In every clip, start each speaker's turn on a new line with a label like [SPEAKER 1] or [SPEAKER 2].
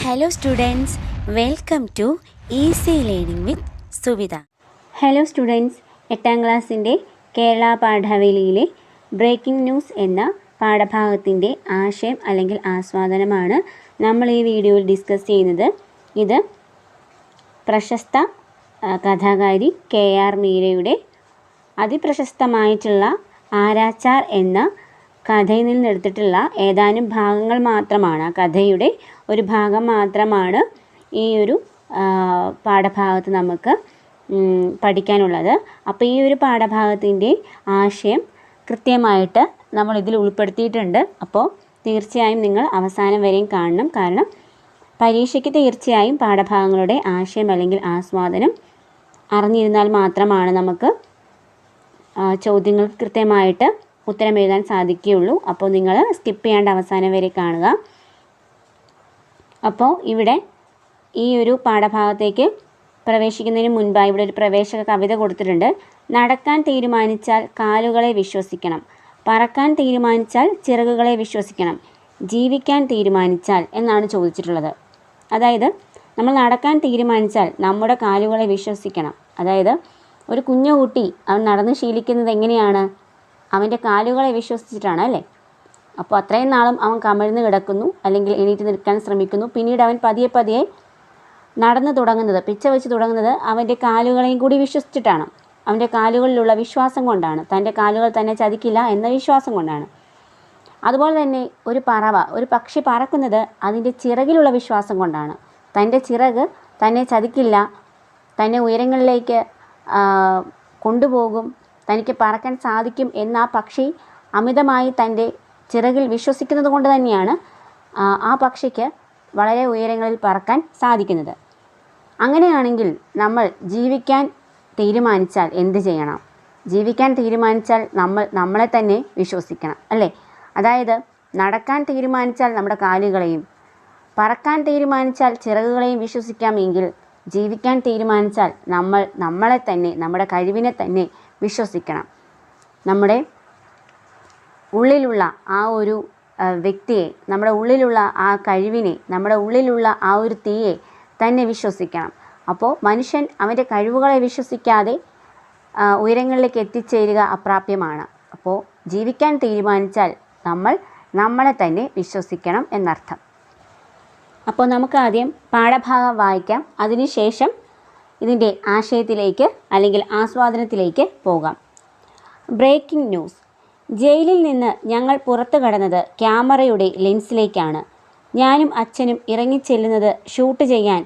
[SPEAKER 1] Hello students, welcome to Easy Learning with Suvida.
[SPEAKER 2] Hello students, 8ാം ക്ലാസ്സിൻ്റെ Kerala പാഠാവലിയിലെ breaking news എന്ന പാഠഭാഗത്തിൻ്റെ ആശയം അല്ലെങ്കിൽ ആസ്വാദനമാണ് നമ്മൾ ഈ വീഡിയോയിൽ ഡിസ്കസ് ചെയ്യുന്നത്. ഇത് പ്രശസ്ത കഥാകാരി KR മീരയുടെ അതിപ്രശസ്തമായിട്ടുള്ള ആരാച്ചാർ എന്ന കഥയിൽ നിന്നെടുത്തിട്ടുള്ള ഏതാനും ഭാഗങ്ങൾ മാത്രമാണ്, കഥയുടെ ഒരു ഭാഗം മാത്രമാണ് ഈ ഒരു പാഠഭാഗത്ത് നമുക്ക് പഠിക്കാനുള്ളത്. അപ്പോൾ ഈ ഒരു പാഠഭാഗത്തിൻ്റെ ആശയം കൃത്യമായിട്ട് നമ്മൾ ഇതിൽ ഉൾപ്പെടുത്തിയിട്ടുണ്ട്. അപ്പോൾ തീർച്ചയായും നിങ്ങൾ അവസാനം വരെയും കാണണം. കാരണം പരീക്ഷയ്ക്ക് തീർച്ചയായും പാഠഭാഗങ്ങളുടെ ആശയം അല്ലെങ്കിൽ ആസ്വാദനം അറിഞ്ഞിരുന്നാൽ മാത്രമാണ് നമുക്ക് ചോദ്യങ്ങൾക്ക് കൃത്യമായിട്ട് ഉത്തരം എഴുതാൻ സാധിക്കുകയുള്ളൂ. അപ്പോൾ നിങ്ങൾ സ്കിപ്പ് ചെയ്യാണ്ട് അവസാനം വരെ കാണുക. അപ്പോൾ ഇവിടെ ഈ ഒരു പാഠഭാഗത്തേക്ക് പ്രവേശിക്കുന്നതിന് മുൻപായി ഇവിടെ ഒരു പ്രവേശക കവിത കൊടുത്തിട്ടുണ്ട്. നടക്കാൻ തീരുമാനിച്ചാൽ കാലുകളെ വിശ്വസിക്കണം, പറക്കാൻ തീരുമാനിച്ചാൽ ചിറകുകളെ വിശ്വസിക്കണം, ജീവിക്കാൻ തീരുമാനിച്ചാൽ എന്നാണ് ചോദിച്ചിട്ടുള്ളത്. അതായത് നമ്മൾ നടക്കാൻ തീരുമാനിച്ചാൽ നമ്മുടെ കാലുകളെ വിശ്വസിക്കണം. അതായത് ഒരു കുഞ്ഞു കുട്ടി അവൻ നടന്ന് ശീലിക്കുന്നത് എങ്ങനെയാണ്? അവൻ്റെ കാലുകളെ വിശ്വസിച്ചിട്ടാണ് അല്ലേ? അപ്പോൾ അത്രയും നാളും അവൻ കമിഴ്ന്ന് കിടക്കുന്നു അല്ലെങ്കിൽ എണീറ്റ് നിൽക്കാൻ ശ്രമിക്കുന്നു. പിന്നീട് അവൻ പതിയെ പതിയെ നടന്ന് തുടങ്ങുന്നത്, പിച്ച വെച്ച് തുടങ്ങുന്നത് അവൻ്റെ കാലുകളെയും കൂടി വിശ്വസിച്ചിട്ടാണ്. അവൻ്റെ കാലുകളിലുള്ള വിശ്വാസം കൊണ്ടാണ്, തൻ്റെ കാലുകൾ തന്നെ ചതിക്കില്ല എന്ന വിശ്വാസം കൊണ്ടാണ്. അതുപോലെ തന്നെ ഒരു പറവ, ഒരു പക്ഷി പറക്കുന്നത് അതിൻ്റെ ചിറകിലുള്ള വിശ്വാസം കൊണ്ടാണ്. തൻ്റെ ചിറക് തന്നെ ചതിക്കില്ല, തന്നെ ഉയരങ്ങളിലേക്ക് കൊണ്ടുപോകും, തനിക്ക് പറക്കാൻ സാധിക്കും എന്ന ആ പക്ഷി അമിതമായി തൻ്റെ ചിറകിൽ വിശ്വസിക്കുന്നത് കൊണ്ട് തന്നെയാണ് ആ പക്ഷിക്ക് വളരെ ഉയരങ്ങളിൽ പറക്കാൻ സാധിക്കുന്നത്. അങ്ങനെയാണെങ്കിൽ നമ്മൾ ജീവിക്കാൻ തീരുമാനിച്ചാൽ എന്ത് ചെയ്യണം? ജീവിക്കാൻ തീരുമാനിച്ചാൽ നമ്മളെ തന്നെ വിശ്വസിക്കണം അല്ലേ? അതായത് നടക്കാൻ തീരുമാനിച്ചാൽ നമ്മുടെ കാലുകളെയും, പറക്കാൻ തീരുമാനിച്ചാൽ ചിറകുകളെയും വിശ്വസിക്കാമെങ്കിൽ ജീവിക്കാൻ തീരുമാനിച്ചാൽ നമ്മളെ തന്നെ, നമ്മുടെ കഴിവിനെ തന്നെ വിശ്വസിക്കണം. നമ്മുടെ ഉള്ളിലുള്ള ആ ഒരു വ്യക്തിയെ, നമ്മുടെ ഉള്ളിലുള്ള ആ കഴിവിനെ, നമ്മുടെ ഉള്ളിലുള്ള ആ ഒരു തീയെ തന്നെ വിശ്വസിക്കണം. അപ്പോൾ മനുഷ്യൻ അവൻ്റെ കഴിവുകളെ വിശ്വസിക്കാതെ ഉയരങ്ങളിലേക്ക് എത്തിച്ചേരുക അപ്രാപ്യമാണ്. അപ്പോൾ ജീവിക്കാൻ തീരുമാനിച്ചാൽ നമ്മളെ തന്നെ വിശ്വസിക്കണം എന്നർത്ഥം. അപ്പോൾ നമുക്ക് ആദ്യം പാഠഭാഗം വായിക്കാം, അതിനുശേഷം ഇതിൻ്റെ ആശയത്തിലേക്ക് അല്ലെങ്കിൽ ആസ്വാദനത്തിലേക്ക് പോകാം. Breaking news. ജയിലിൽ നിന്ന് ഞങ്ങൾ പുറത്തു കടന്നത് ക്യാമറയുടെ ലെൻസിലേക്കാണ്. ഞാനും അച്ഛനും ഇറങ്ങിച്ചെല്ലുന്നത് ഷൂട്ട് ചെയ്യാൻ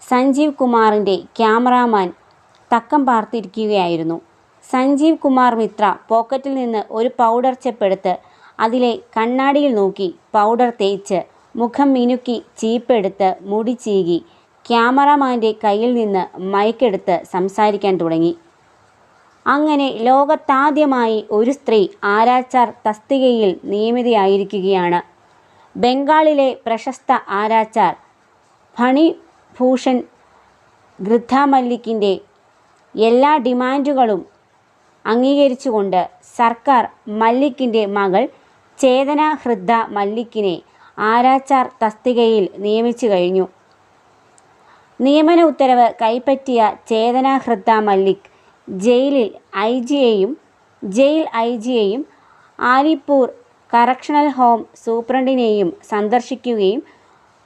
[SPEAKER 2] സഞ്ജീവ് കുമാറിൻ്റെ ക്യാമറാമാൻ തക്കം പാർത്തിരിക്കുകയായിരുന്നു. സഞ്ജീവ് കുമാർ മിത്ര പോക്കറ്റിൽ നിന്ന് ഒരു പൗഡർ ചെപ്പെടുത്ത് അതിലെ കണ്ണാടിയിൽ നോക്കി പൗഡർ തേച്ച് മുഖം മിനുക്കി ചീപ്പെടുത്ത് മുടി ചീകി ക്യാമറാമാൻ്റെ കയ്യിൽ നിന്ന് മൈക്കെടുത്ത് സംസാരിക്കാൻ തുടങ്ങി. അങ്ങനെ ലോകത്താദ്യമായി ഒരു സ്ത്രീ ആരാച്ചാർ തസ്തികയിൽ നിയമിതയായിരിക്കുകയാണ്. ബംഗാളിലെ പ്രശസ്ത ആരാച്ചാർ ഫണിഭൂഷൺ ഗൃദ്ധ മല്ലിക്കിൻ്റെ എല്ലാ ഡിമാൻഡുകളും അംഗീകരിച്ചുകൊണ്ട് സർക്കാർ മല്ലിക്കിൻ്റെ മകൾ ചേതന ഹൃദ്ദ മല്ലിക്കിനെ ആരാച്ചാർ തസ്തികയിൽ നിയമിച്ചു കഴിഞ്ഞു. നിയമന ഉത്തരവ് കൈപ്പറ്റിയ ചേതന ഹൃദ്ദ മല്ലിക് ജയിൽ ഐ ജിയെയും ആലിപ്പൂർ കറക്ഷണൽ ഹോം സൂപ്രണ്ടിനെയും സന്ദർശിക്കുകയും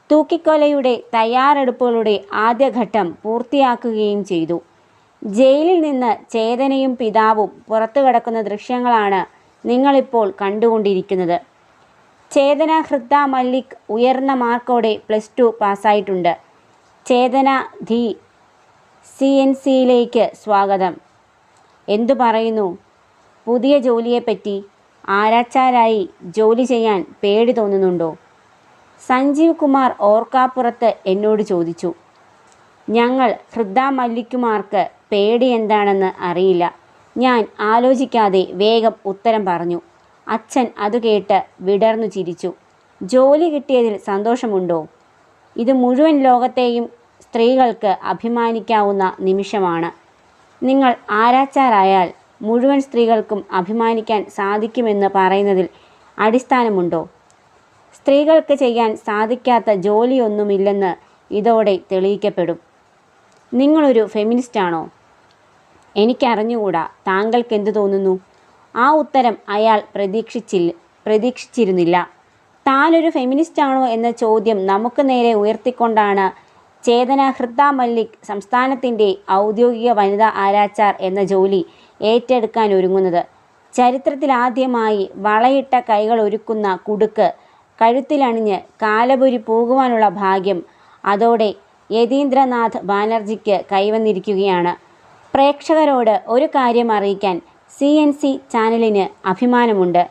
[SPEAKER 2] തൂക്കിക്കൊലയുടെ തയ്യാറെടുപ്പുകളുടെ ആദ്യഘട്ടം പൂർത്തിയാക്കുകയും ചെയ്തു. ജയിലിൽ നിന്ന് ചേതനയും പിതാവും പുറത്തു കടക്കുന്ന ദൃശ്യങ്ങളാണ് നിങ്ങളിപ്പോൾ കണ്ടുകൊണ്ടിരിക്കുന്നത്. ചേതന ഹൃദ്ദ മല്ലിക് ഉയർന്ന മാർക്കോടെ +2 പാസ്സായിട്ടുണ്ട്. ചേതന CNCയിലേക്ക് സ്വാഗതം. എന്തു പറയുന്നു പുതിയ ജോലിയെപ്പറ്റി? ആരാച്ചാരായി ജോലി ചെയ്യാൻ പേടി തോന്നുന്നുണ്ടോ? സഞ്ജീവ് കുമാർ ഓർക്കാപ്പുറത്ത് എന്നോട് ചോദിച്ചു. ഞങ്ങൾ ഹൃദ്ദ മല്ലിക്കുമാർക്ക് പേടി എന്താണെന്ന് അറിയില്ല. ഞാൻ ആലോചിക്കാതെ വേഗം ഉത്തരം പറഞ്ഞു. അച്ഛൻ അത് കേട്ട് വിടർന്നു ചിരിച്ചു. ജോലി കിട്ടിയതിൽ സന്തോഷമുണ്ടോ? ഇത് മുഴുവൻ ലോകത്തെയും സ്ത്രീകൾക്ക് അഭിമാനിക്കാവുന്ന നിമിഷമാണ്. നിങ്ങൾ ആരാച്ചാരായാൽ മുഴുവൻ സ്ത്രീകൾക്കും അഭിമാനിക്കാൻ സാധിക്കുമെന്ന് പറയുന്നതിൽ അടിസ്ഥാനമുണ്ടോ? സ്ത്രീകൾക്ക് ചെയ്യാൻ സാധിക്കാത്ത ജോലിയൊന്നുമില്ലെന്ന് ഇതോടെ തെളിയിക്കപ്പെടും. നിങ്ങളൊരു ഫെമിനിസ്റ്റാണോ? എനിക്കറിഞ്ഞുകൂടാ. താങ്കൾക്ക് എന്തു തോന്നുന്നു? ആ ഉത്തരം അയാൾ പ്രതീക്ഷിച്ചിരുന്നില്ല. താനൊരു ഫെമിനിസ്റ്റാണോ എന്ന ചോദ്യം നമുക്ക് നേരെ ഉയർത്തിക്കൊണ്ടാണ് ചേതന ഹൃദ മല്ലിക് സംസ്ഥാനത്തിൻ്റെ ഔദ്യോഗിക വനിതാ ആരാച്ചാർ എന്ന ജോലി ഏറ്റെടുക്കാൻ ഒരുങ്ങുന്നത്. ചരിത്രത്തിലാദ്യമായി വളയിട്ട കൈകൾ ഒരുക്കുന്ന കുടുക്ക് കഴുത്തിലണിഞ്ഞ് കാലപുരി പോകുവാനുള്ള ഭാഗ്യം അതോടെ യതീന്ദ്രനാഥ് ബാനർജിക്ക് കൈവന്നിരിക്കുകയാണ്. പ്രേക്ഷകരോട് ഒരു കാര്യം അറിയിക്കാൻ CNC ചാനലിന് അഭിമാനമുണ്ട്.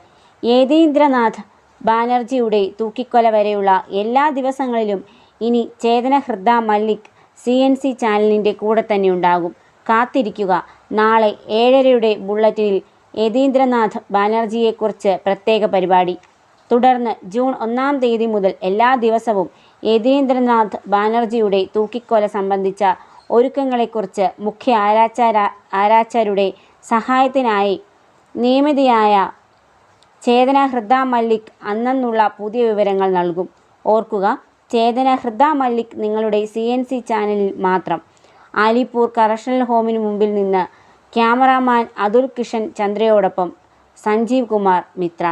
[SPEAKER 2] യതീന്ദ്രനാഥ് ബാനർജിയുടെ തൂക്കിക്കൊല വരെയുള്ള എല്ലാ ദിവസങ്ങളിലും ഇനി ചേതന ഹൃദ മല്ലിക് CNC ചാനലിൻ്റെ കൂടെ തന്നെ ഉണ്ടാകും. കാത്തിരിക്കുക. നാളെ 7:30 ബുള്ളറ്റിനിൽ യതീന്ദ്രനാഥ് ബാനർജിയെക്കുറിച്ച് പ്രത്യേക പരിപാടി. തുടർന്ന് ജൂൺ 1-ാം തീയതി മുതൽ എല്ലാ ദിവസവും യതീന്ദ്രനാഥ് ബാനർജിയുടെ തൂക്കിക്കൊല സംബന്ധിച്ച ഒരുക്കങ്ങളെക്കുറിച്ച് മുഖ്യ ആരാച്ചാരുടെ സഹായത്തിനായി നിയമിതയായ ചേതന ഹൃദ മല്ലിക് അന്നുള്ള പുതിയ വിവരങ്ങൾ നൽകും. ഓർക്കുക, ചേതന ഹൃദ മല്ലിക് നിങ്ങളുടെ CNC ചാനലിൽ മാത്രം. ആലിപ്പൂർ കറക്ഷണൽ ഹോമിന് മുമ്പിൽ നിന്ന് ക്യാമറാമാൻ അതുൽ കിഷൻ ചന്ദ്രയോടൊപ്പം സഞ്ജീവ് കുമാർ മിത്ര.